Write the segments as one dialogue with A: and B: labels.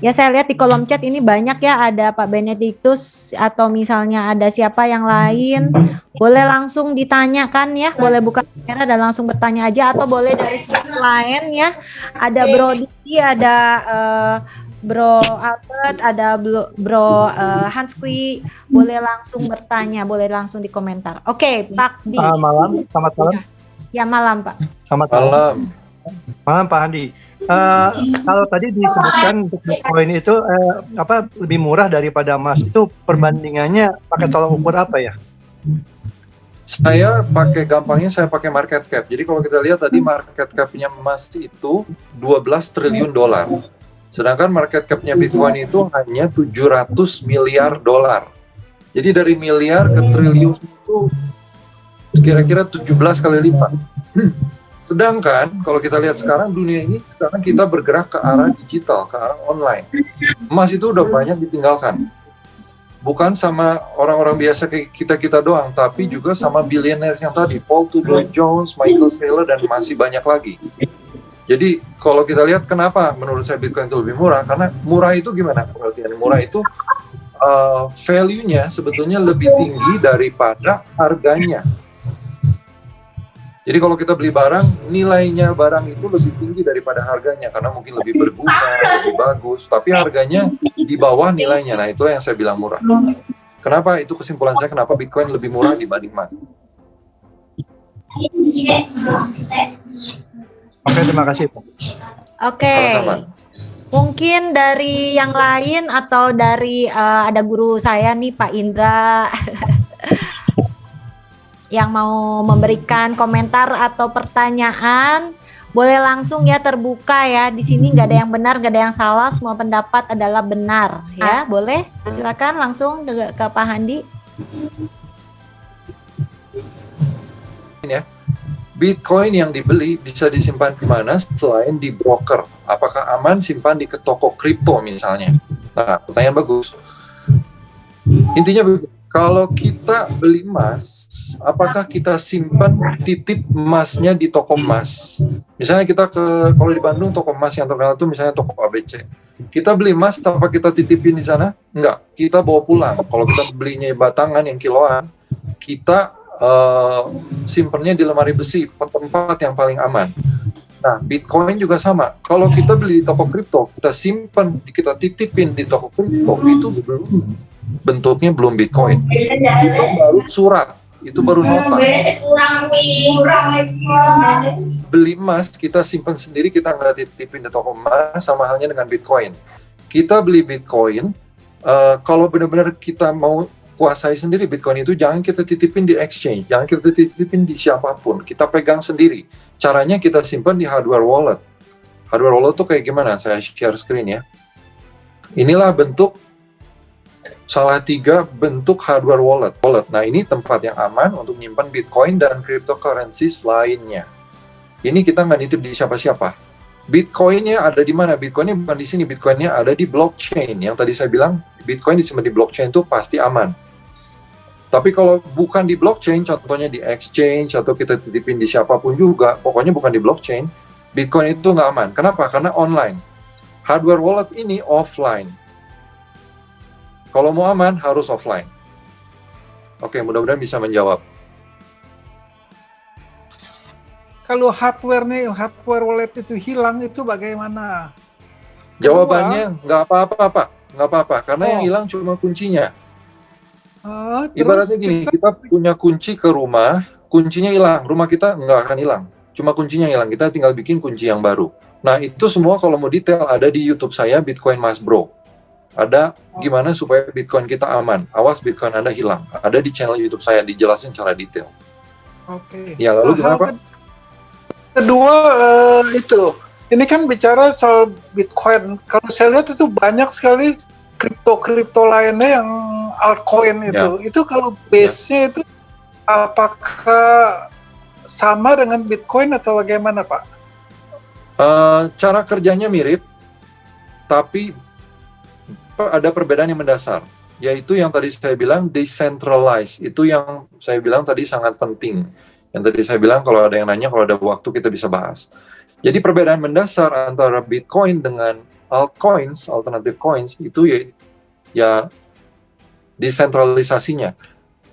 A: Ya, saya lihat di kolom chat ini banyak ya, ada Pak Benediktus atau misalnya ada siapa yang lain. Boleh langsung ditanyakan ya, boleh buka kamera dan langsung bertanya aja atau boleh dari sisi lain ya. Ada Bro Diki, ada Bro Albert, ada Bro Hanskwi. Boleh langsung bertanya, boleh langsung di komentar. Oke, Pak Di.
B: Malam, selamat malam.
A: Ya, malam Pak.
B: Selamat malam. Malam Pak Handi. Kalau tadi disebutkan untuk Bitcoin itu lebih murah daripada emas, itu perbandingannya pakai tolak ukur apa ya?
C: Saya pakai market cap. Jadi kalau kita lihat tadi market cap-nya emas itu 12 triliun dolar. Sedangkan market cap-nya Bitcoin itu hanya 700 miliar dolar. Jadi dari miliar ke triliun itu kira-kira 17 kali lipat. Sedangkan kalau kita lihat sekarang dunia ini, sekarang kita bergerak ke arah digital, ke arah online. Emas itu udah banyak ditinggalkan. Bukan sama orang-orang biasa kayak kita doang, tapi juga sama billionaires yang tadi, Paul Tudor Jones, Michael Saylor, dan masih banyak lagi. Jadi kalau kita lihat kenapa menurut saya Bitcoin itu lebih murah, karena murah itu gimana? Pengertian murah itu value-nya sebetulnya lebih tinggi daripada harganya. Jadi kalau kita beli barang, nilainya barang itu lebih tinggi daripada harganya karena mungkin lebih berguna, lebih bagus, tapi harganya di bawah nilainya. Nah, itulah yang saya bilang murah. Kenapa? Itu kesimpulan saya kenapa Bitcoin lebih murah dibanding emas.
B: Oke, terima kasih Pak.
A: Oke. Mungkin dari yang lain atau dari ada guru saya nih Pak Indra yang mau memberikan komentar atau pertanyaan, boleh langsung ya, terbuka ya. Di sini nggak ada yang benar, nggak ada yang salah, semua pendapat adalah benar ya. Boleh, silakan langsung ke Pak Handi.
C: Ya, Bitcoin yang dibeli bisa disimpan di mana selain di broker? Apakah aman simpan di toko kripto misalnya? Nah, pertanyaan bagus. Intinya begitu. Kalau kita beli emas, apakah kita simpan titip emasnya di toko emas? Misalnya kita kalau di Bandung toko emas yang terkenal itu misalnya toko ABC. Kita beli emas, apa kita titipin di sana? Enggak, kita bawa pulang. Kalau kita belinya batangan yang kiloan, kita simpennya di lemari besi, tempat yang paling aman. Nah, Bitcoin juga sama. Kalau kita beli di toko kripto, kita simpan, kita titipin di toko kripto, itu bentuknya belum Bitcoin. Itu baru surat, itu baru nota. Beli emas, kita simpan sendiri, kita nggak titipin di toko emas, sama halnya dengan Bitcoin. Kita beli Bitcoin, kalau benar-benar kita mau kuasai sendiri Bitcoin itu, jangan kita titipin di exchange, jangan kita titipin di siapapun, kita pegang sendiri. Caranya kita simpan di hardware wallet. Hardware wallet tuh kayak gimana? Saya share screen ya. Inilah bentuk salah 3 bentuk hardware wallet. Nah, ini tempat yang aman untuk menyimpan Bitcoin dan cryptocurrencies lainnya. Ini kita nggak nitip di siapa-siapa. Bitcoinnya ada di mana? Bitcoinnya bukan di sini. Bitcoinnya ada di blockchain. Yang tadi saya bilang, Bitcoin disimpan di blockchain itu pasti aman. Tapi kalau bukan di blockchain, contohnya di exchange atau kita titipin di siapapun juga, pokoknya bukan di blockchain, Bitcoin itu nggak aman. Kenapa? Karena online. Hardware wallet ini offline. Kalau mau aman, harus offline. Oke, mudah-mudahan bisa menjawab.
D: Kalau hardware wallet itu hilang, itu bagaimana?
C: Jawabannya nggak apa-apa, Pak. Nggak apa-apa, karena yang hilang cuma kuncinya. Ibaratnya gini, kita punya kunci ke rumah, kuncinya hilang, rumah kita nggak akan hilang. Cuma kuncinya hilang, kita tinggal bikin kunci yang baru. Nah, itu semua kalau mau detail ada di YouTube saya, Bitcoin Mas Bro. Ada gimana supaya Bitcoin kita aman. Awas Bitcoin Anda hilang. Ada di channel YouTube saya, dijelasin secara detail.
D: Oke.
C: Ya, lalu gimana Pak?
D: Kedua, ini kan bicara soal Bitcoin. Kalau saya lihat itu banyak sekali kripto lainnya yang altcoin itu. Itu kalau base-nya itu apakah sama dengan Bitcoin atau bagaimana Pak?
C: Cara kerjanya mirip, tapi ada perbedaan yang mendasar, yaitu yang tadi saya bilang decentralized. Itu yang saya bilang tadi sangat penting. Yang tadi saya bilang kalau ada yang nanya, kalau ada waktu kita bisa bahas. Jadi perbedaan mendasar antara Bitcoin dengan altcoins, alternative coins itu ya desentralisasinya.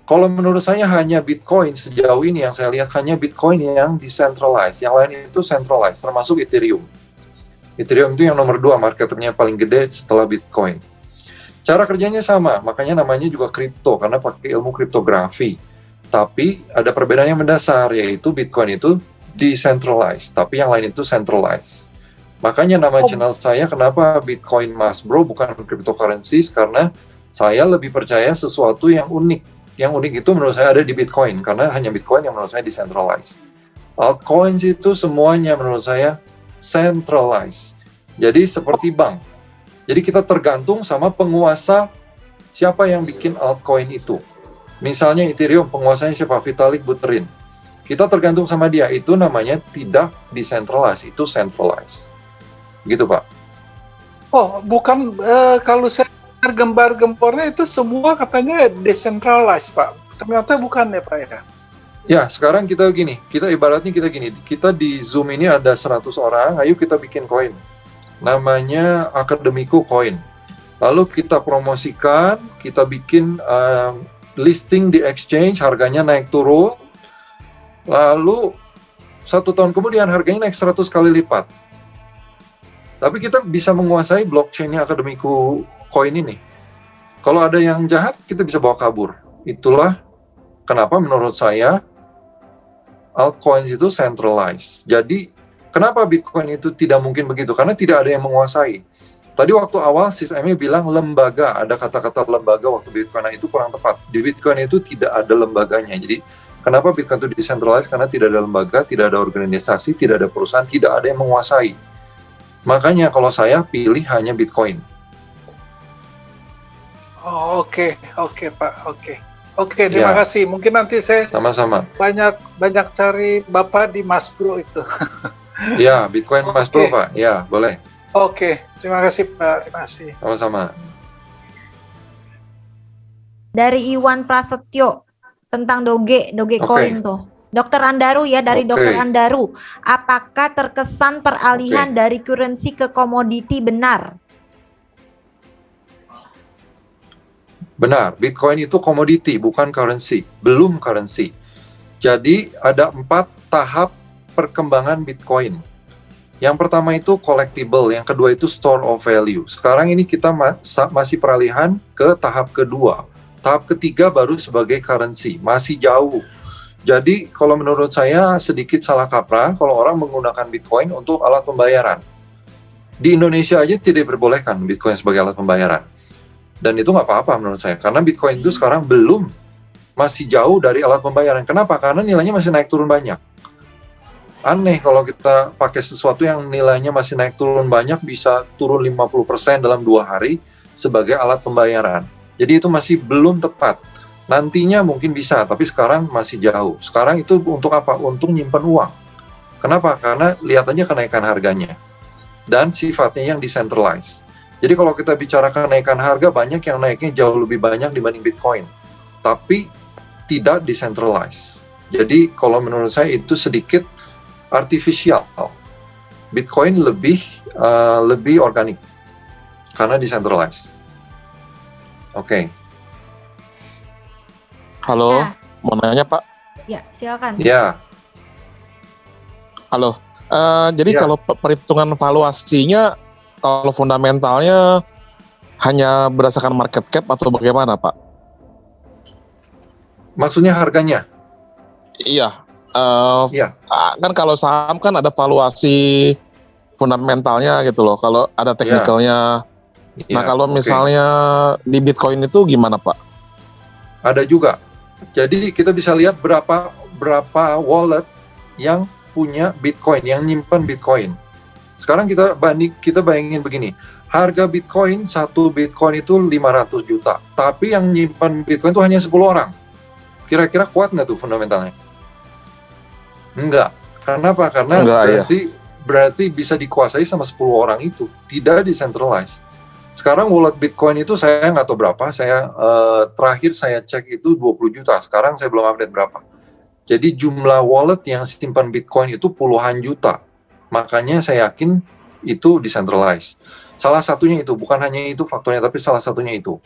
C: Kalau menurut saya hanya Bitcoin sejauh ini yang saya lihat hanya Bitcoin yang decentralized, yang lain itu centralized, termasuk Ethereum. Ethereum itu yang nomor 2, market cap-nya paling gede setelah Bitcoin. Cara kerjanya sama, makanya namanya juga kripto, karena pakai ilmu kriptografi. Tapi ada perbedaan yang mendasar, yaitu Bitcoin itu decentralized, tapi yang lain itu centralized. Makanya nama channel saya, kenapa Bitcoin Mas Bro bukan cryptocurrencies, karena saya lebih percaya sesuatu yang unik. Yang unik itu menurut saya ada di Bitcoin, karena hanya Bitcoin yang menurut saya decentralized. Altcoins itu semuanya menurut saya centralized. Jadi seperti bank. Jadi kita tergantung sama penguasa siapa yang bikin altcoin itu. Misalnya Ethereum, penguasanya siapa? Vitalik Buterin. Kita tergantung sama dia, itu namanya tidak decentralized, itu centralized. Gitu Pak.
D: Oh, bukan kalau saya gambar-gembornya itu semua katanya decentralized, Pak. Ternyata bukan ya, Pak ya?
C: Ya, sekarang kita gini, kita gini, kita di Zoom ini ada 100 orang, ayo kita bikin koin. Namanya Akademiku Coin. Lalu kita promosikan, kita bikin listing di exchange, harganya naik turun. Lalu 1 tahun kemudian harganya naik 100 kali lipat. Tapi kita bisa menguasai blockchain-nya Akademiku Coin ini. Kalau ada yang jahat, kita bisa bawa kabur. Itulah kenapa menurut saya altcoins itu centralized. Jadi, kenapa Bitcoin itu tidak mungkin begitu? Karena tidak ada yang menguasai. Tadi waktu awal SysME bilang lembaga, ada kata-kata lembaga waktu Bitcoin itu kurang tepat. Di Bitcoin itu tidak ada lembaganya. Jadi, kenapa Bitcoin itu decentralized? Karena tidak ada lembaga, tidak ada organisasi, tidak ada perusahaan, tidak ada yang menguasai. Makanya kalau saya pilih hanya Bitcoin.
D: Oh, oke Pak, oke, terima kasih. Mungkin nanti saya
C: Sama-sama.
D: banyak cari Bapak di Mas Bro itu.
C: Ya, Bitcoin Mas Bro Pak. Ya, boleh.
D: Oke, terima kasih Pak, terima kasih.
C: Sama-sama.
A: Dari Iwan Prasetyo tentang Dogecoin tuh. Dokter Andaru ya, dari Dokter Andaru. Apakah terkesan peralihan dari currency ke komoditi benar?
C: Benar, Bitcoin itu komoditi, bukan currency. Belum currency. Jadi, ada 4 tahap perkembangan Bitcoin. Yang pertama itu collectible, yang kedua itu store of value. Sekarang ini kita masih peralihan ke tahap kedua. Tahap ketiga baru sebagai currency, masih jauh. Jadi, kalau menurut saya sedikit salah kaprah kalau orang menggunakan Bitcoin untuk alat pembayaran. Di Indonesia aja tidak diperbolehkan Bitcoin sebagai alat pembayaran. Dan itu nggak apa-apa menurut saya, karena Bitcoin itu sekarang masih jauh dari alat pembayaran. Kenapa? Karena nilainya masih naik turun banyak. Aneh kalau kita pakai sesuatu yang nilainya masih naik turun banyak, bisa turun 50% dalam 2 hari sebagai alat pembayaran. Jadi itu masih belum tepat. Nantinya mungkin bisa, tapi sekarang masih jauh. Sekarang itu untuk apa? Untuk nyimpen uang. Kenapa? Karena lihat aja kenaikan harganya. Dan sifatnya yang decentralized. Jadi kalau kita bicara kenaikan harga, banyak yang naiknya jauh lebih banyak dibanding Bitcoin. Tapi tidak decentralized. Jadi kalau menurut saya itu sedikit artificial. Bitcoin lebih organik. Karena decentralized. Oke.
E: Halo, mau nanya Pak?
A: Ya, silakan.
C: Ya.
E: Halo. Jadi kalau perhitungan valuasinya, kalau fundamentalnya hanya berdasarkan market cap atau bagaimana, Pak?
C: Maksudnya harganya?
E: Iya.
C: Iya.
E: Kan kalau saham kan ada valuasi fundamentalnya gitu loh. Kalau ada teknikalnya. Nah kalau misalnya di Bitcoin itu gimana, Pak?
C: Ada juga. Jadi kita bisa lihat berapa wallet yang punya Bitcoin, yang nyimpan Bitcoin. Sekarang kita bayangin begini, harga Bitcoin, 1 Bitcoin itu 500 juta, tapi yang nyimpan Bitcoin itu hanya 10 orang. Kira-kira kuat nggak tuh fundamentalnya? Enggak. Kenapa? Karena berarti bisa dikuasai sama 10 orang itu, tidak decentralized. Sekarang wallet Bitcoin itu saya nggak tahu berapa, terakhir saya cek itu 20 juta, sekarang saya belum update berapa. Jadi jumlah wallet yang simpan Bitcoin itu puluhan juta. Makanya saya yakin itu decentralized. Salah satunya itu, bukan hanya itu faktornya, tapi salah satunya itu.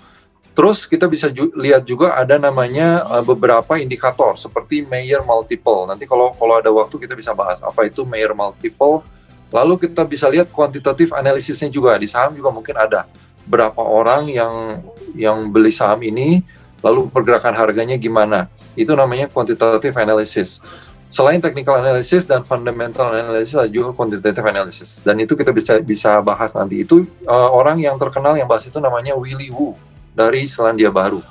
C: Terus kita bisa lihat juga ada namanya beberapa indikator seperti Mayer multiple. Nanti kalau ada waktu kita bisa bahas apa itu Mayer multiple. Lalu kita bisa lihat kuantitatif analisisnya juga. Di saham juga mungkin ada berapa orang yang beli saham ini, lalu pergerakan harganya gimana. Itu namanya quantitative analysis. Selain technical analysis dan fundamental analysis, ada juga quantitative analysis. Dan itu kita bisa bahas nanti. Itu orang yang terkenal yang bahas itu namanya Willy Woo dari Selandia Baru.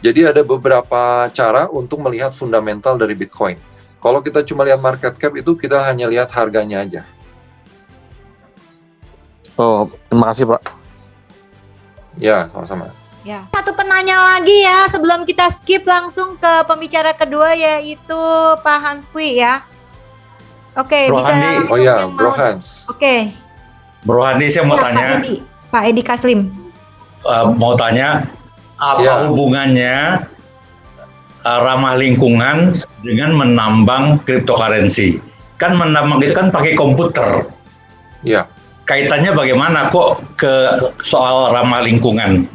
C: Jadi ada beberapa cara untuk melihat fundamental dari Bitcoin. Kalau kita cuma lihat market cap itu, kita hanya lihat harganya aja.
E: Oh, terima kasih Pak.
C: Ya, sama-sama.
A: Ya. Satu penanya lagi ya sebelum kita skip langsung ke pembicara kedua yaitu Pak Hans Kui ya. Oke,
F: Bro
A: bisa
F: Handi.
A: langsung
C: Oh ya,
A: yang
C: Bro
A: mau-
C: Hans.
A: Oke.
F: Bro Handi, saya mau
A: Ya,
F: tanya,
A: Pak Edi Kaslim.
F: apa
C: Ya.
F: hubungannya ramah lingkungan dengan menambang cryptocurrency? Kan menambang itu kan pakai komputer.
C: Ya.
F: Kaitannya bagaimana kok ke soal ramah lingkungan?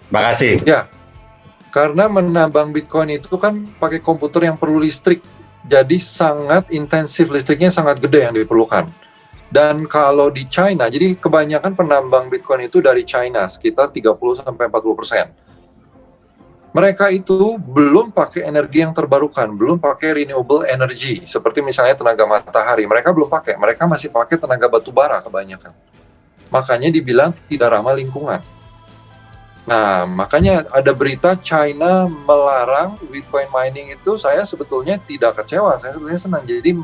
F: Terima kasih.
C: Ya, karena menambang Bitcoin itu kan pakai komputer yang perlu listrik, jadi sangat intensif, listriknya sangat gede yang diperlukan. Dan kalau di China, jadi kebanyakan penambang Bitcoin itu dari China, sekitar 30-40%. Mereka itu belum pakai energi yang terbarukan, belum pakai renewable energy, seperti misalnya tenaga matahari. Mereka belum pakai, mereka masih pakai tenaga batu bara kebanyakan. Makanya dibilang tidak ramah lingkungan. Nah, makanya ada berita China melarang Bitcoin mining itu, saya sebetulnya tidak kecewa, saya sebetulnya senang. Jadi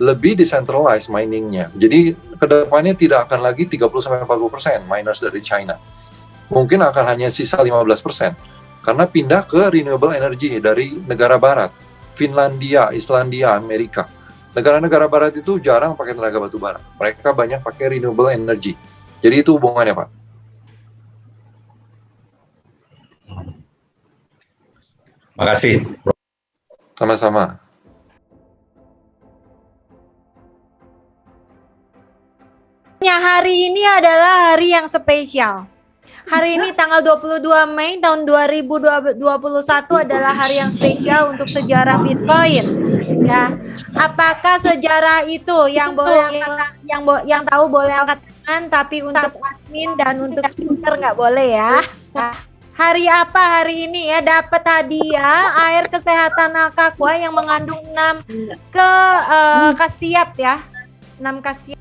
C: lebih decentralized miningnya. Jadi kedepannya tidak akan lagi 30-40% miners dari China. Mungkin akan hanya sisa 15%. Karena pindah ke renewable energy dari negara barat. Finlandia, Islandia, Amerika. Negara-negara barat itu jarang pakai tenaga batu bara. Mereka banyak pakai renewable energy. Jadi itu hubungannya, Pak.
F: Makasih.
C: Sama-sama.
A: Ya, hari ini adalah hari yang spesial. Hari ini tanggal 22 Mei tahun 2021 adalah hari yang spesial untuk sejarah Bitcoin. Ya, apakah sejarah itu yang boleh yang tahu boleh angkat tangan, tapi untuk admin dan untuk speaker nggak boleh ya. Nah, hari apa hari ini ya dapat hadiah air kesehatan Alkaqua yang mengandung 6 khasiat ya. 6 khasiat.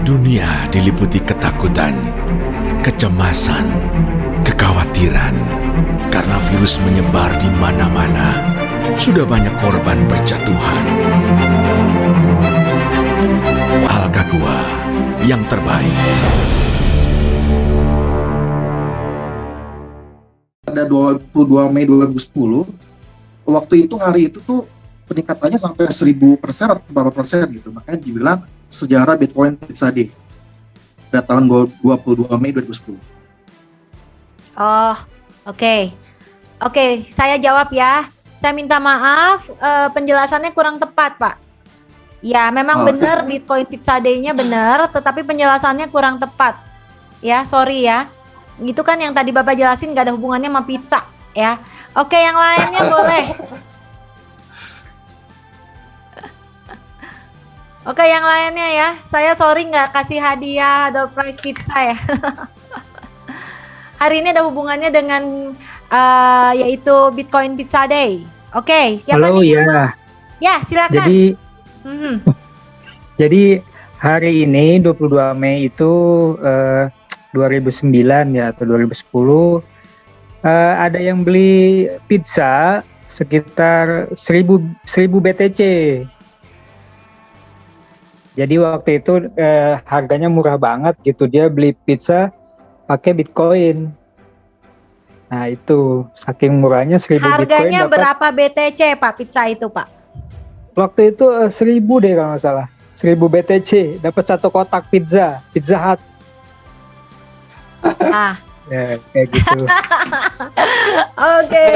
G: Dunia diliputi ketakutan, kecemasan, kekhawatiran karena virus menyebar di mana-mana. Sudah banyak korban berjatuhan. Alkaqua yang terbaik.
H: Pada 22 Mei 2010, waktu itu hari itu tuh peningkatannya sampai 1000% atau berapa persen gitu. Makanya dibilang sejarah Bitcoin Pizza Day pada tahun 22 Mei 2010.
A: Oh, oke. Oke, saya jawab ya. Saya minta maaf, penjelasannya kurang tepat, Pak. Ya, memang benar Bitcoin Pizza Day-nya benar, tetapi penjelasannya kurang tepat. Ya, sorry ya. Itu kan yang tadi Bapak jelasin gak ada hubungannya sama pizza, ya. Oke, yang lainnya boleh. Oke, yang lainnya ya. Saya sorry nggak kasih hadiah door prize pizza ya. Hari ini ada hubungannya dengan yaitu Bitcoin Pizza Day. Oke, siapa
I: Halo
A: nih?
I: ya.
A: Ya, silakan.
I: Jadi
A: Mhm.
I: jadi hari ini 22 Mei itu 2009 ya atau 2010 ada yang beli pizza sekitar 1000 BTC. Jadi waktu itu harganya murah banget gitu, dia beli pizza pakai Bitcoin. Nah itu saking murahnya 1000 Bitcoin
A: Harganya
I: dapat.
A: berapa BTC Pak pizza itu Pak?
I: Waktu itu 1000 deh kalau nggak salah, 1000 BTC dapat satu kotak pizza Hut.
A: Ah,
I: Ya, kayak gitu.
A: Oke.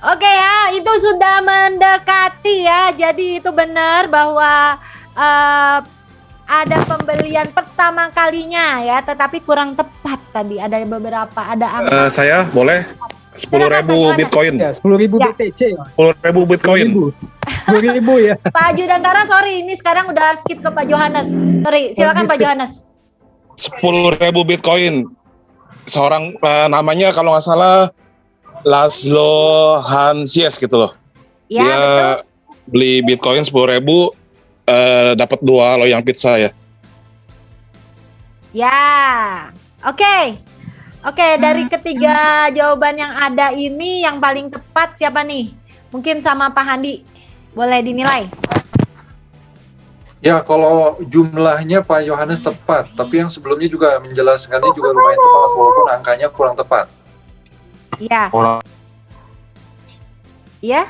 A: Oke ya, itu sudah mendekati ya. Jadi itu benar bahwa ada pembelian pertama kalinya ya, tetapi kurang tepat tadi. Ada beberapa, ada angka.
E: Saya boleh 10.000 Bitcoin.
I: Ya, 10.000
A: Ya.
I: BTC.
E: 10.000 Bitcoin.
I: 10.000 ya.
A: Pak Judantara, sorry, ini sekarang udah skip ke Pak Johannes. Sorry, silakan Pak Johannes.
E: 10.000 Bitcoin. Seorang namanya kalau nggak salah Laszlo Hansies gitu loh.
A: Ya,
E: Dia
A: betul.
E: beli Bitcoin 10.000, dapat 2 loyang pizza ya.
A: Ya, oke. Oke, dari ketiga jawaban yang ada ini yang paling tepat siapa nih? Mungkin sama Pak Handi, boleh dinilai.
C: Ya, kalau jumlahnya Pak Yohanes tepat, tapi yang sebelumnya juga menjelaskannya juga lumayan tepat, walaupun angkanya kurang tepat.
A: Iya. Iya?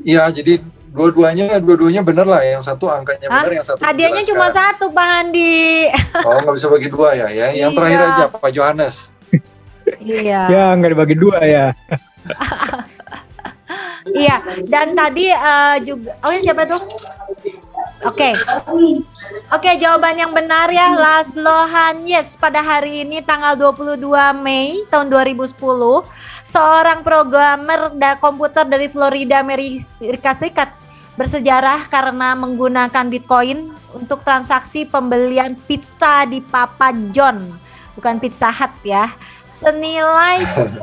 C: Iya, jadi dua-duanya benar lah. Yang satu angkanya benar, yang satu
A: Hadiahnya
C: menjelaskan.
A: cuma satu, Pak Handi.
C: Oh, nggak bisa bagi dua ya? Yang
A: Iya.
C: terakhir aja, Pak Yohanes.
A: Iya.
I: Ya, nggak dibagi 2 ya.
A: Iya, dan tadi juga, oh ya siapa tuh? Oke, jawaban yang benar ya, Laszlo Hansies pada hari ini tanggal 22 Mei tahun 2010, seorang programmer komputer dari Florida, Amerika Serikat, bersejarah karena menggunakan Bitcoin untuk transaksi pembelian pizza di Papa John, bukan Pizza Hut ya, senilai 10.000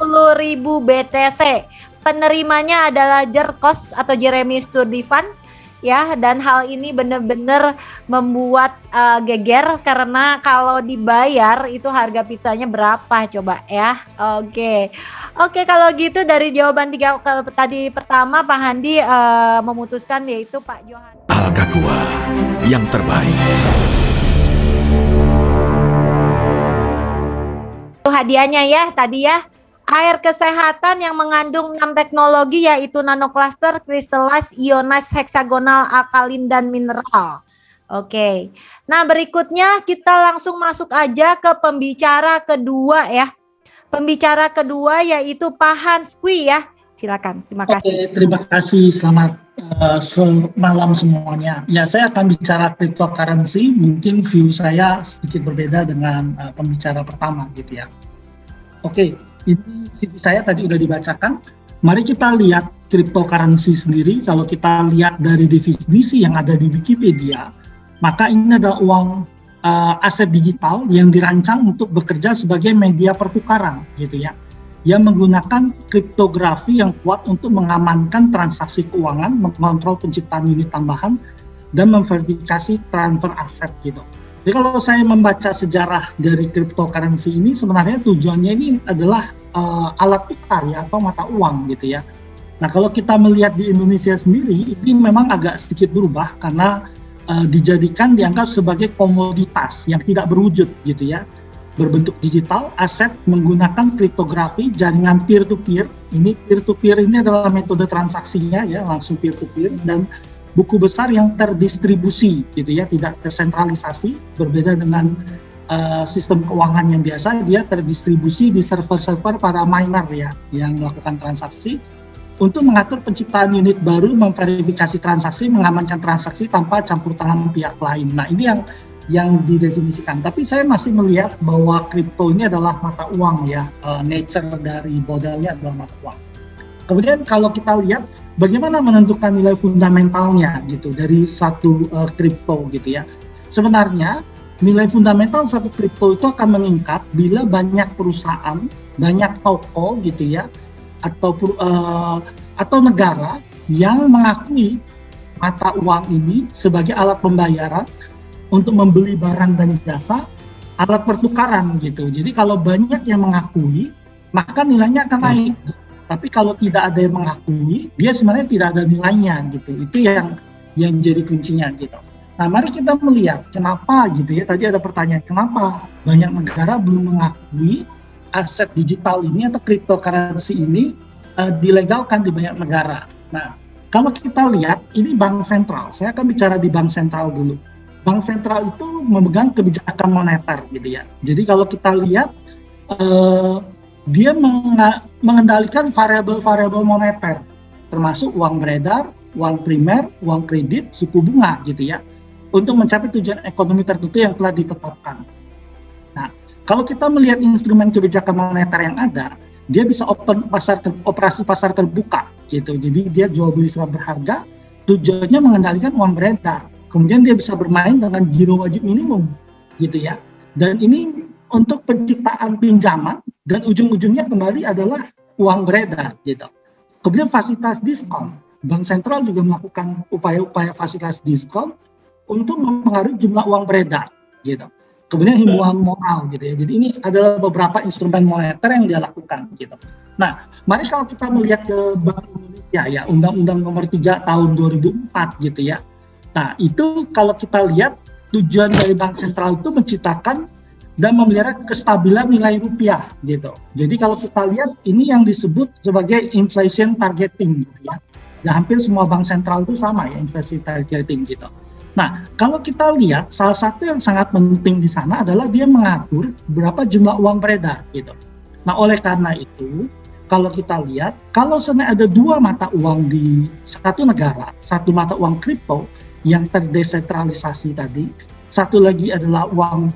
A: BTC. Penerimanya adalah Jerkos atau Jeremy Sturtevant ya, dan hal ini benar-benar membuat geger karena kalau dibayar itu harga pizzanya berapa coba ya. Oke, kalau gitu dari jawaban 3 tadi pertama Pak Handi memutuskan yaitu Pak Johan.
G: Al-Gaqua yang terbaik.
A: Itu hadiahnya ya tadi ya. Air kesehatan yang mengandung 6 teknologi yaitu nanocluster, crystallized, ionized, hexagonal, alkalin, dan mineral. Oke. Nah berikutnya kita langsung masuk aja ke pembicara kedua ya. Pembicara kedua yaitu Pak Hans Kui ya. Silakan, terima kasih.
J: Oke, terima kasih. Selamat malam semuanya. Ya, saya akan bicara cryptocurrency. Mungkin view saya sedikit berbeda dengan pembicara pertama gitu ya. Oke, ini CV saya tadi udah dibacakan. Mari kita lihat cryptocurrency sendiri. Kalau kita lihat dari definisi yang ada di Wikipedia, maka ini adalah uang aset digital yang dirancang untuk bekerja sebagai media pertukaran gitu ya, yang menggunakan kriptografi yang kuat untuk mengamankan transaksi keuangan, mengontrol penciptaan unit tambahan, dan memverifikasi transfer aset gitu. Jadi kalau saya membaca sejarah dari cryptocurrency ini, sebenarnya tujuannya ini adalah alat tukar ya, atau mata uang gitu ya. Nah kalau kita melihat di Indonesia sendiri, ini memang agak sedikit berubah karena dianggap sebagai komoditas yang tidak berwujud gitu ya, berbentuk digital, aset menggunakan kriptografi, jaringan peer-to-peer. Ini peer-to-peer ini adalah metode transaksinya ya, langsung peer-to-peer, dan buku besar yang terdistribusi gitu ya, tidak tersentralisasi, berbeda dengan sistem keuangan yang biasa, dia terdistribusi di server-server para miner ya, yang melakukan transaksi untuk mengatur penciptaan unit baru, memverifikasi transaksi, mengamankan transaksi tanpa campur tangan pihak lain. Nah ini yang didefinisikan. Tapi saya masih melihat bahwa kripto ini adalah mata uang ya, nature dari modelnya adalah mata uang. Kemudian kalau kita lihat bagaimana menentukan nilai fundamentalnya gitu dari suatu kripto gitu ya. Sebenarnya nilai fundamental suatu kripto itu akan meningkat bila banyak perusahaan, banyak toko gitu ya, atau negara yang mengakui mata uang ini sebagai alat pembayaran untuk membeli barang dan jasa, alat pertukaran gitu. Jadi kalau banyak yang mengakui, maka nilainya akan naik. Tapi kalau tidak ada yang mengakui, dia sebenarnya tidak ada nilainya gitu. Itu yang jadi kuncinya gitu. Nah, mari kita melihat kenapa gitu ya. Tadi ada pertanyaan, kenapa banyak negara belum mengakui aset digital ini atau cryptocurrency ini dilegalkan di banyak negara. Nah, kalau kita lihat ini bank sentral. Saya akan bicara di bank sentral dulu. bank sentral itu memegang kebijakan moneter gitu ya. Jadi kalau kita lihat dia mengendalikan variabel-variabel moneter, termasuk uang beredar, uang primer, uang kredit, suku bunga gitu ya, untuk mencapai tujuan ekonomi tertentu yang telah ditetapkan. Nah, kalau kita melihat instrumen kebijakan moneter yang ada, dia bisa operasi pasar terbuka gitu. Jadi dia jual beli surat berharga, tujuannya mengendalikan uang beredar. Kemudian dia bisa bermain dengan giro wajib minimum gitu ya. Dan ini untuk penciptaan pinjaman dan ujung-ujungnya kembali adalah uang beredar gitu. Kemudian fasilitas diskon. Bank sentral juga melakukan upaya-upaya fasilitas diskon untuk mempengaruhi jumlah uang beredar gitu. Kemudian himbauan moral gitu ya. Jadi ini adalah beberapa instrumen moneter yang dia lakukan gitu. Nah, mari kalau kita melihat ke Bank Indonesia ya, Undang-Undang Nomor 3 Tahun 2004 gitu ya. Nah, itu kalau kita lihat tujuan dari Bank Sentral itu menciptakan dan memelihara kestabilan nilai rupiah gitu. Jadi kalau kita lihat ini yang disebut sebagai inflation targeting gitu ya. Dan hampir semua bank sentral itu sama ya, inflation targeting gitu. Nah, kalau kita lihat salah satu yang sangat penting di sana adalah dia mengatur berapa jumlah uang beredar gitu. Nah, oleh karena itu, kalau kita lihat, kalau sebenarnya ada dua mata uang di satu negara, satu mata uang kripto yang terdesentralisasi tadi, satu lagi adalah uang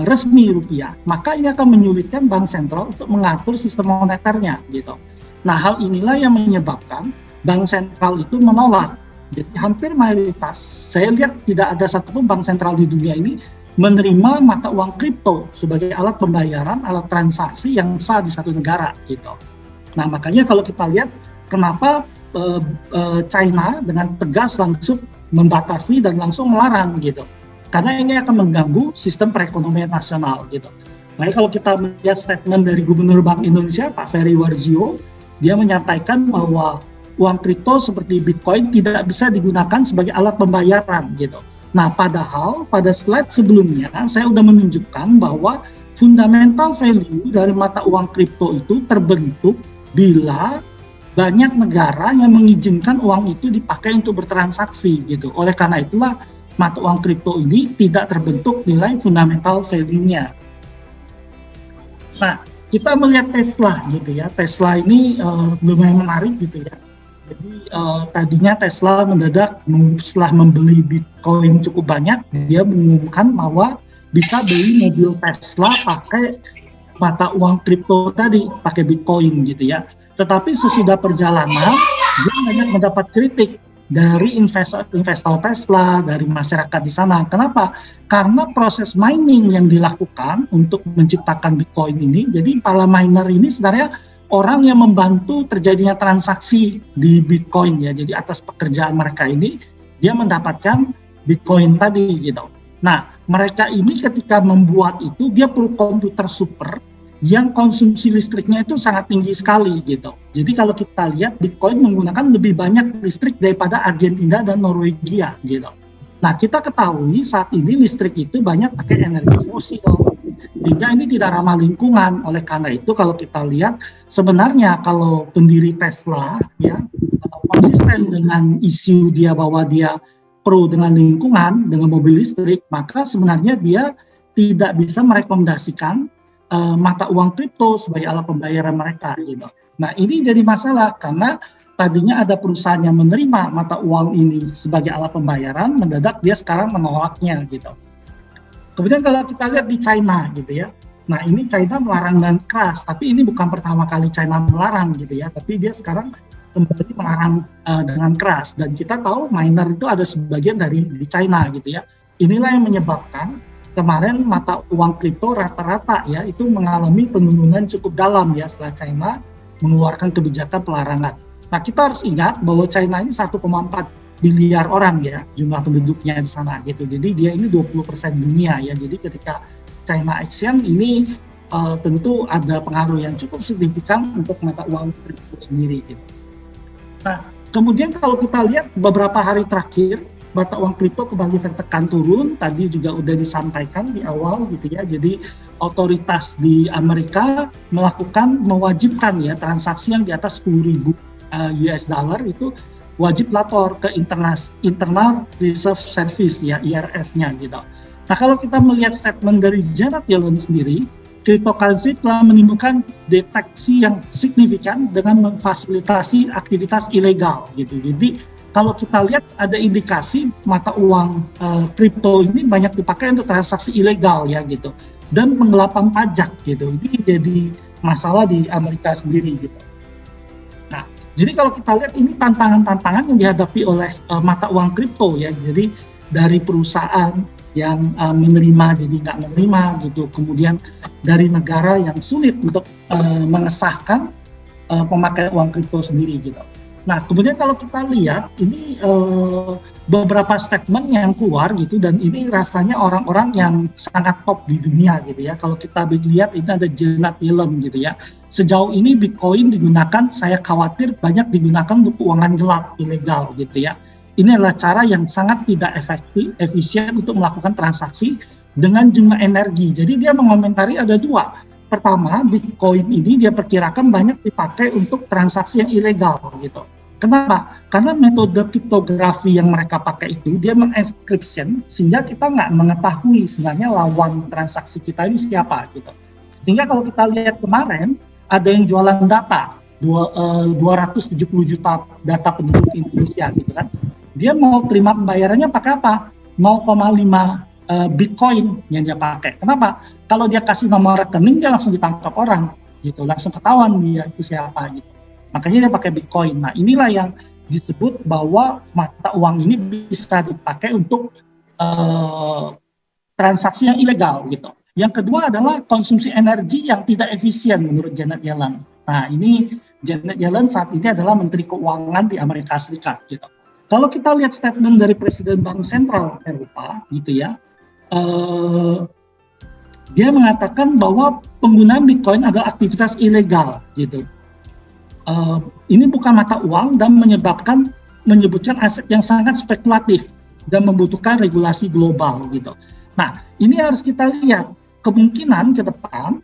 J: resmi rupiah, maka ini akan menyulitkan bank sentral untuk mengatur sistem moneternya gitu. Nah, hal inilah yang menyebabkan bank sentral itu menolak. Jadi hampir mayoritas, saya lihat tidak ada satupun bank sentral di dunia ini menerima mata uang kripto sebagai alat pembayaran, alat transaksi yang sah di satu negara gitu. Nah, makanya kalau kita lihat kenapa China dengan tegas langsung membatasi dan langsung melarang gitu. Karena ini akan mengganggu sistem perekonomian nasional gitu. Nah, kalau kita melihat statement dari Gubernur Bank Indonesia Pak Ferry Warjio, dia menyampaikan bahwa uang kripto seperti Bitcoin tidak bisa digunakan sebagai alat pembayaran gitu. Nah, padahal pada slide sebelumnya saya sudah menunjukkan bahwa fundamental value dari mata uang kripto itu terbentuk bila banyak negara yang mengizinkan uang itu dipakai untuk bertransaksi gitu. Oleh karena itulah mata uang kripto ini tidak terbentuk nilai fundamental value-nya. Nah, kita melihat Tesla gitu ya. Tesla ini lumayan menarik gitu ya. Jadi tadinya Tesla mendadak setelah membeli Bitcoin cukup banyak, dia mengumumkan bahwa bisa beli mobil Tesla pakai mata uang kripto tadi, pakai Bitcoin gitu ya. Tetapi sesudah perjalanan, dia banyak mendapat kritik dari investor Tesla, dari masyarakat di sana. Kenapa? Karena proses mining yang dilakukan untuk menciptakan Bitcoin ini, jadi para miner ini sebenarnya orang yang membantu terjadinya transaksi di Bitcoin ya. Jadi atas pekerjaan mereka ini dia mendapatkan Bitcoin tadi gitu. Nah, mereka ini ketika membuat itu dia perlu komputer super yang konsumsi listriknya itu sangat tinggi sekali gitu. Jadi kalau kita lihat Bitcoin menggunakan lebih banyak listrik daripada Argentina dan Norwegia gitu. Nah, kita ketahui saat ini listrik itu banyak pakai energi fosil. Sehingga ini tidak ramah lingkungan. Oleh karena itu kalau kita lihat sebenarnya kalau pendiri Tesla ya konsisten dengan isu dia bahwa dia pro dengan lingkungan, dengan mobil listrik, maka sebenarnya dia tidak bisa merekomendasikan mata uang kripto sebagai alat pembayaran mereka gitu. Nah, ini jadi masalah karena tadinya ada perusahaan yang menerima mata uang ini sebagai alat pembayaran, mendadak dia sekarang menolaknya gitu. Kemudian kalau kita lihat di China gitu ya, nah ini China melarang dengan keras, tapi ini bukan pertama kali China melarang gitu ya, tapi dia sekarang kembali melarang dengan keras. Dan kita tahu miner itu ada sebagian dari di China gitu ya. Inilah yang menyebabkan kemarin mata uang kripto rata-rata ya itu mengalami penurunan cukup dalam ya setelah China mengeluarkan kebijakan pelarangan. Nah, kita harus ingat bahwa China ini 1,4 miliar orang ya jumlah penduduknya di sana gitu. Jadi dia ini 20% dunia ya. Jadi ketika China action ini tentu ada pengaruh yang cukup signifikan untuk mata uang kripto sendiri gitu. Nah, kemudian kalau kita lihat beberapa hari terakhir mata uang kripto kembali tertekan turun. Tadi juga udah disampaikan di awal gitu ya. Jadi otoritas di Amerika mewajibkan ya transaksi yang di atas 10.000 US dollar itu wajib lapor ke Internal Reserve Service ya, IRS-nya gitu. Nah, kalau kita melihat statement dari Janet Yellen sendiri, cryptocurrency telah menimbulkan deteksi yang signifikan dengan memfasilitasi aktivitas ilegal gitu. Jadi kalau kita lihat ada indikasi mata uang kripto ini banyak dipakai untuk transaksi ilegal ya gitu, dan penggelapan pajak gitu. Ini jadi masalah di Amerika sendiri gitu. Nah, jadi kalau kita lihat ini tantangan-tantangan yang dihadapi oleh mata uang kripto ya. Jadi dari perusahaan yang menerima jadi nggak menerima gitu, kemudian dari negara yang sulit untuk mengesahkan pemakai uang kripto sendiri gitu. Nah, kemudian kalau kita lihat ini beberapa statement yang keluar gitu, dan ini rasanya orang-orang yang sangat top di dunia gitu ya. Kalau kita lihat ini ada Janet Yellen gitu ya. Sejauh ini Bitcoin digunakan, saya khawatir banyak digunakan untuk keuangan gelap ilegal gitu ya. Ini adalah cara yang sangat tidak efisien untuk melakukan transaksi dengan jumlah energi. Jadi dia mengomentari ada dua. Pertama, Bitcoin ini dia perkirakan banyak dipakai untuk transaksi yang ilegal gitu. Kenapa? Karena metode kriptografi yang mereka pakai itu dia mengencryption sehingga kita nggak mengetahui sebenarnya lawan transaksi kita ini siapa gitu. Sehingga kalau kita lihat kemarin ada yang jualan data 270 juta data penduduk Indonesia gitu kan. Dia mau terima pembayarannya pakai apa? 0,5 Bitcoin yang dia pakai. Kenapa? Kalau dia kasih nomor rekening dia langsung ditangkap orang gitu, langsung ketahuan dia itu siapa gitu. Makanya dia pakai Bitcoin. Nah, inilah yang disebut bahwa mata uang ini bisa dipakai untuk transaksi yang ilegal gitu. Yang kedua adalah konsumsi energi yang tidak efisien menurut Janet Yellen. Nah, ini Janet Yellen saat ini adalah Menteri Keuangan di Amerika Serikat gitu. Kalau kita lihat statement dari Presiden Bank Sentral Eropa gitu ya, dia mengatakan bahwa penggunaan Bitcoin adalah aktivitas ilegal gitu. Ini bukan mata uang dan menyebutkan aset yang sangat spekulatif dan membutuhkan regulasi global gitu. Nah, ini harus kita lihat kemungkinan ke depan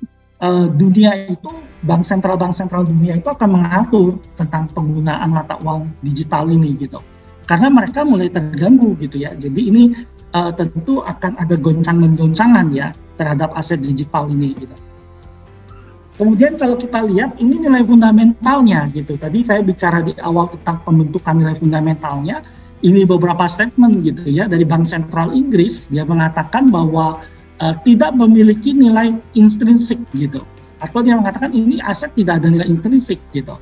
J: dunia itu bank sentral dunia itu akan mengatur tentang penggunaan mata uang digital ini gitu. Karena mereka mulai terganggu gitu ya. Jadi ini tentu akan ada goncangan-goncangan ya terhadap aset digital ini gitu. Kemudian kalau kita lihat ini nilai fundamentalnya gitu. Tadi saya bicara di awal tentang pembentukan nilai fundamentalnya. Ini beberapa statement gitu ya dari Bank Sentral Inggris. Dia mengatakan bahwa tidak memiliki nilai intrinsik gitu. Atau dia mengatakan ini aset tidak ada nilai intrinsik gitu.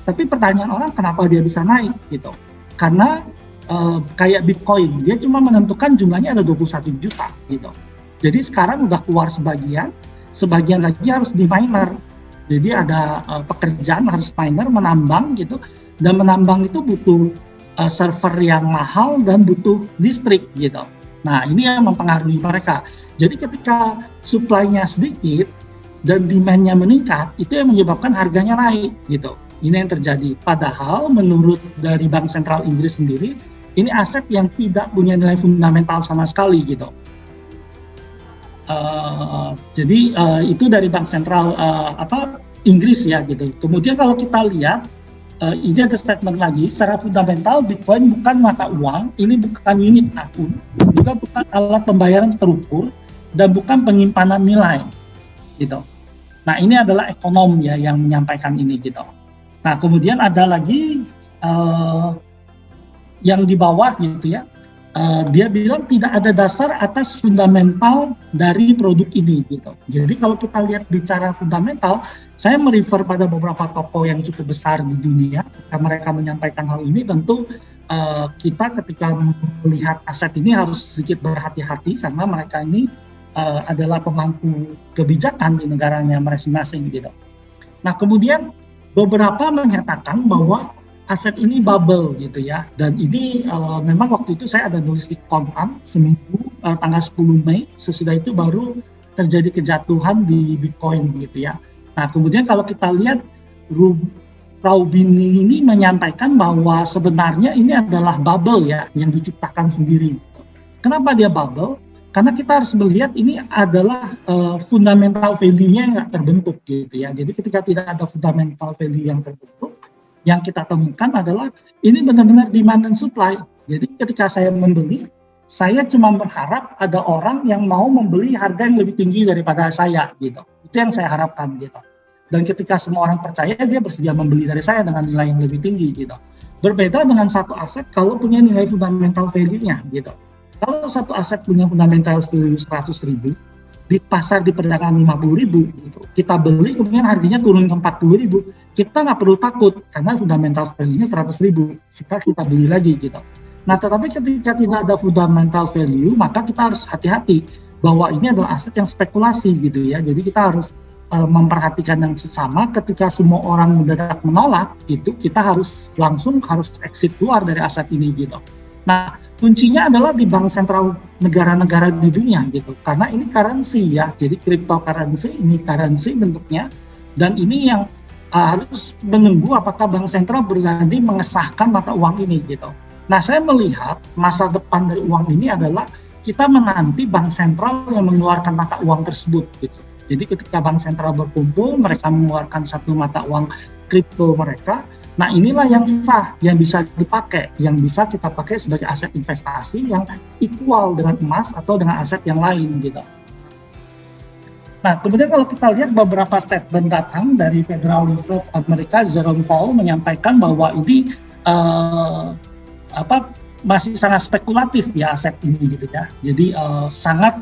J: Tapi pertanyaan orang kenapa dia bisa naik gitu. Karena kayak Bitcoin, dia cuma menentukan jumlahnya ada 21 juta gitu. Jadi sekarang udah keluar sebagian lagi harus di miner. Jadi ada pekerjaan harus miner menambang gitu, dan menambang itu butuh server yang mahal dan butuh listrik gitu. Nah, ini yang mempengaruhi mereka. Jadi ketika supply-nya sedikit dan demand-nya meningkat, itu yang menyebabkan harganya naik gitu. Ini yang terjadi. Padahal menurut dari Bank Sentral Inggris sendiri, ini aset yang tidak punya nilai fundamental sama sekali gitu. Jadi itu dari Bank Sentral Inggris ya gitu. Kemudian kalau kita lihat ini ada statement lagi, secara fundamental Bitcoin bukan mata uang, ini bukan unit akun, juga bukan alat pembayaran terukur, dan bukan penyimpanan nilai gitu. Nah, ini adalah ekonom ya yang menyampaikan ini gitu. Nah, kemudian ada lagi yang di bawah gitu ya, dia bilang tidak ada dasar atas fundamental dari produk ini gitu. Jadi kalau kita lihat bicara fundamental, saya merefer pada beberapa tokoh yang cukup besar di dunia. Ketika mereka menyampaikan hal ini, tentu kita ketika melihat aset ini harus sedikit berhati-hati karena mereka ini adalah pemangku kebijakan di negaranya masing-masing gitu. Nah, kemudian beberapa menyatakan bahwa aset ini bubble gitu ya, dan ini memang waktu itu saya ada nulis di Kontan seminggu tanggal 10 Mei, sesudah itu baru terjadi kejatuhan di Bitcoin gitu ya. Nah, kemudian kalau kita lihat Raubini ini menyampaikan bahwa sebenarnya ini adalah bubble ya yang diciptakan sendiri. Kenapa dia bubble? Karena kita harus melihat ini adalah fundamental value-nya yang nggak terbentuk gitu ya. Jadi ketika tidak ada fundamental value yang terbentuk, Yang kita temukan adalah ini benar-benar demand dan supply. Jadi ketika saya membeli, saya cuma berharap ada orang yang mau membeli harga yang lebih tinggi daripada saya gitu. Itu yang saya harapkan gitu. Dan ketika semua orang percaya, dia bersedia membeli dari saya dengan nilai yang lebih tinggi gitu. Berbeda dengan satu aset kalau punya nilai fundamental value-nya gitu. Kalau satu aset punya fundamental value 100.000, di pasar di perdagangan 50.000 gitu, kita beli kemudian harganya turun ke 40.000, kita nggak perlu takut karena fundamental value-nya 100.000, kita beli lagi gitu. Nah, tetapi ketika tidak ada fundamental value, maka kita harus hati-hati bahwa ini adalah aset yang spekulasi gitu ya. Jadi kita harus memperhatikan yang sesama. Ketika semua orang mendadak menolak gitu, kita harus exit keluar dari aset ini gitu. Nah, kuncinya adalah di bank sentral negara-negara di dunia gitu, karena ini currency ya, jadi cryptocurrency ini currency bentuknya, dan ini yang harus menunggu apakah bank sentral berani mengesahkan mata uang ini gitu. Nah, saya melihat masa depan dari uang ini adalah kita menanti bank sentral yang mengeluarkan mata uang tersebut gitu. Jadi ketika bank sentral berkumpul, mereka mengeluarkan satu mata uang kripto mereka. Nah, inilah yang sah, yang bisa dipakai, yang bisa kita pakai sebagai aset investasi yang equal dengan emas atau dengan aset yang lain gitu. Nah, kemudian kalau kita lihat beberapa statement datang dari Federal Reserve Amerika, Jerome Powell menyampaikan bahwa ini masih sangat spekulatif ya aset ini gitu ya. Jadi sangat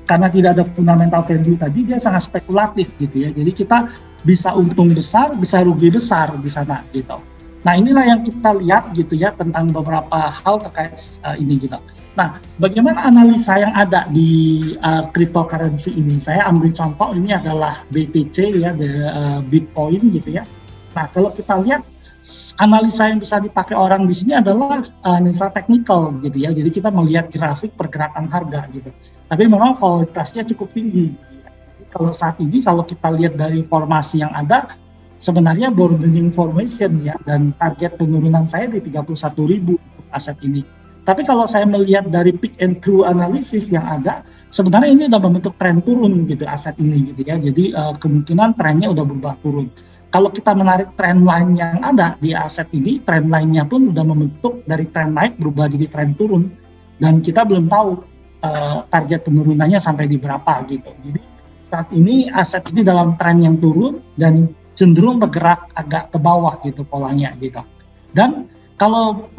J: karena tidak ada fundamental value tadi, dia sangat spekulatif gitu ya. Jadi kita bisa untung besar, bisa rugi besar di sana gitu. Nah, inilah yang kita lihat gitu ya tentang beberapa hal terkait ini gitu. Nah, bagaimana analisa yang ada di cryptocurrency ini? Saya ambil contoh, ini adalah BTC ya, Bitcoin gitu ya. Nah, kalau kita lihat analisa yang bisa dipakai orang di sini adalah analisa teknikal gitu ya. Jadi kita melihat grafik pergerakan harga gitu. Tapi memang kualitasnya cukup tinggi. Kalau saat ini kalau kita lihat dari informasi yang ada, sebenarnya bordering formation ya, dan target penurunan saya di 31.000 untuk aset ini. Tapi kalau saya melihat dari peak and true analysis yang ada, sebenarnya ini udah membentuk tren turun gitu aset ini gitu ya. Jadi kemungkinan trennya udah berubah turun. Kalau kita menarik trend line yang ada di aset ini, trend line-nya pun udah membentuk dari tren naik berubah jadi tren turun, dan kita belum tahu target penurunannya sampai di berapa gitu. Jadi saat ini aset ini dalam tren yang turun dan cenderung bergerak agak ke bawah gitu polanya gitu. Dan kalau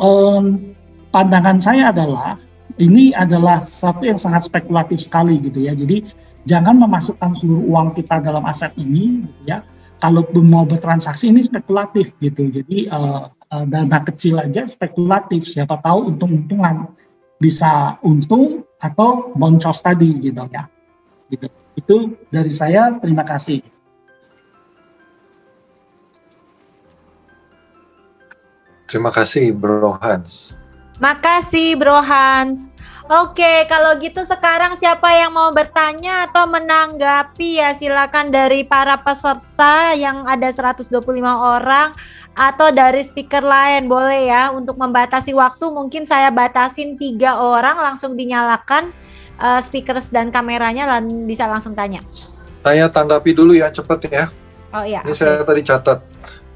J: pandangan saya adalah ini adalah sesuatu yang sangat spekulatif sekali gitu ya. Jadi jangan memasukkan seluruh uang kita dalam aset ini gitu ya. Kalau mau bertransaksi ini spekulatif gitu. Jadi dana kecil aja spekulatif, siapa tahu untung-untungan, bisa untung atau boncos tadi gitu ya. Gitu. Itu dari saya, terima kasih.
C: Terima kasih Bro Hans.
A: Makasih Bro Hans. Oke, kalau gitu sekarang siapa yang mau bertanya atau menanggapi ya, silakan dari para peserta yang ada 125 orang atau dari speaker lain boleh ya. Untuk membatasi waktu mungkin saya batasin 3 orang, langsung dinyalakan speakers dan kameranya dan bisa langsung tanya.
C: Saya tanggapi dulu ya, cepet ya.
A: Oh iya.
C: Ini saya tadi catat.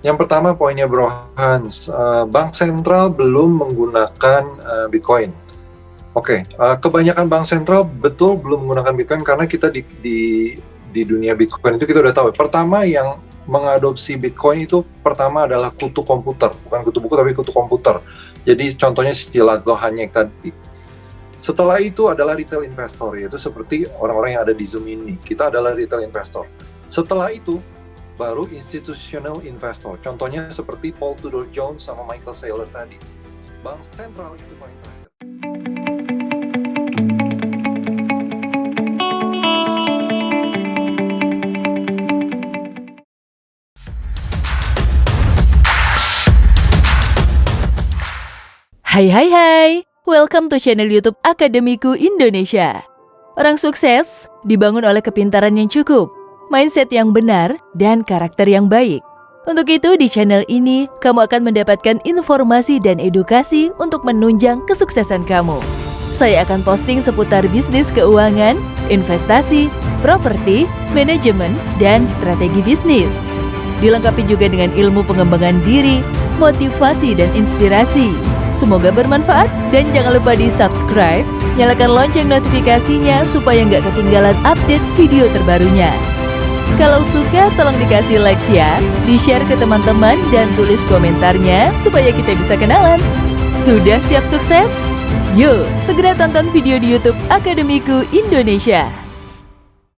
C: Yang pertama poinnya Bro Hans, bank sentral belum menggunakan Bitcoin. Oke, kebanyakan bank sentral betul belum menggunakan Bitcoin karena kita di dunia Bitcoin itu kita udah tahu. Pertama yang mengadopsi Bitcoin itu pertama adalah kutu komputer, bukan kutu buku tapi kutu komputer. Jadi contohnya si Laszlo Hanek tadi. Setelah itu adalah retail investor, yaitu seperti orang-orang yang ada di Zoom ini. Kita adalah retail investor. Setelah itu baru institutional investor. Contohnya seperti Paul Tudor Jones sama Michael Saylor tadi. Bank sentral itu paling terakhir.
K: Hai, welcome to channel YouTube Akademiku Indonesia. Orang sukses dibangun oleh kepintaran yang cukup, mindset yang benar, dan karakter yang baik. Untuk itu di channel ini, kamu akan mendapatkan informasi dan edukasi untuk menunjang kesuksesan kamu. Saya akan posting seputar bisnis keuangan, investasi, properti, manajemen, dan strategi bisnis. dilengkapi juga dengan ilmu pengembangan diri, motivasi, dan inspirasi. Semoga bermanfaat dan jangan lupa di subscribe, nyalakan lonceng notifikasinya supaya nggak ketinggalan update video terbarunya. Kalau suka tolong dikasih likes ya, di-share ke teman-teman dan tulis komentarnya supaya kita bisa kenalan. Sudah siap sukses? Yuk, segera tonton video di YouTube Akademiku Indonesia.